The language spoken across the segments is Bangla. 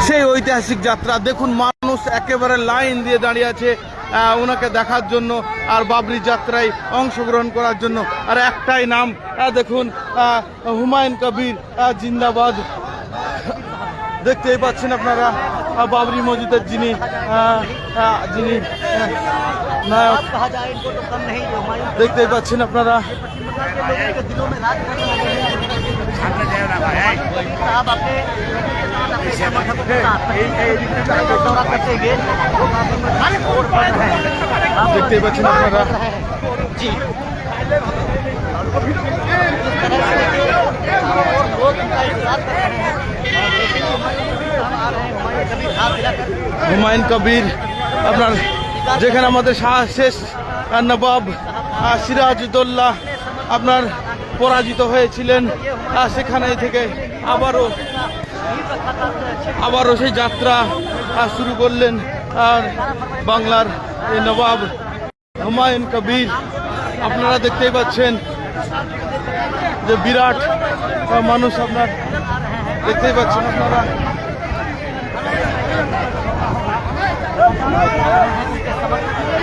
সেই ঐতিহাসিক যাত্রা। দেখুন মানুষ একেবারে লাইন দিয়ে দাঁড়িয়ে আছে ওনাকে দেখার জন্য আর বাবরি যাত্রায় অংশগ্রহণ করার জন্য। আর একটাই নাম, দেখুন হুমায়ুন কবির জিন্দাবাদ। দেখতেই পাচ্ছেন আপনারা বাবরি মসজিদের যিনি নায়ক, দেখতেই পাচ্ছেন আপনারা। দেখতেই পাচ্ছেন আপনারা হুমায়ুন কবির আপনার, যেখানে আমাদের শেষ নবাব সিরাজউদ্দৌলা আপনার পরাজিত হয়েছিলেন, সেখানে থেকে আবারও সেই যাত্রা শুরু করলেন আর বাংলার এই নবাব হুমায়ুন কবির। আপনারা দেখতেই পাচ্ছেন যে বিরাট মানুষ, আপনার দেখতেই পাচ্ছেন আপনারা।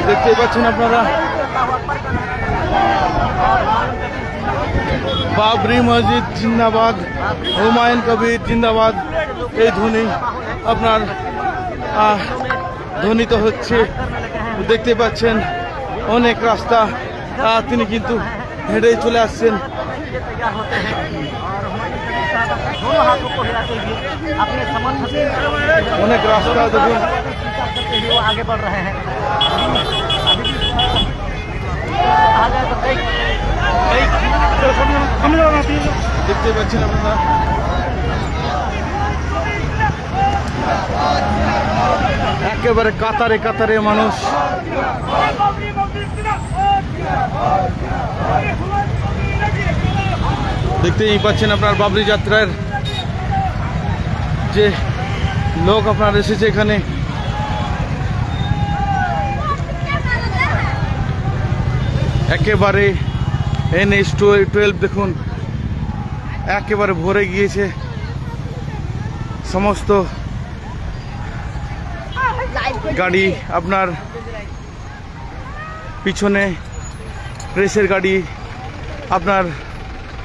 দেখতেই পাচ্ছেন আপনারা বাবরি মসজিদ জিন্দাবাদ, হুমায়ুন কবির জিন্দাবাদ, এই ধ্বনি আপনার ধ্বনিত হচ্ছে। দেখতে পাচ্ছেন অনেক রাস্তা তিনি কিন্তু হেঁটেই চলে আসছেন। অনেক রাস্তা দেখুন, দেখতে পাচ্ছেন আপনারা। একেবারে কাতারে কাতারে মানুষ। দেখতেই পাচ্ছেন আপনার বাবরি যাত্রার যে লোক আপনার এসেছে এখানে। একেবারে NH-12 দেখুন একেবারে ভরে গিয়েছে। সমস্ত গাড়ি আপনার পিছনে প্রেসের গাড়ি, আপনার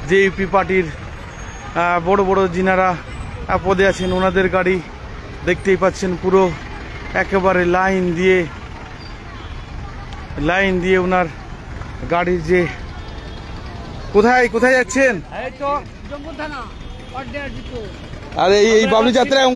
যে ইউপি পার্টির বড় বড় যিনারা পদে আছেন ওনাদের গাড়ি দেখতেই পাচ্ছেন। পুরো একেবারে লাইন দিয়ে ওনার গাড়ির যে কোথায় যাচ্ছেন? আর এই বাবরি যাত্রায়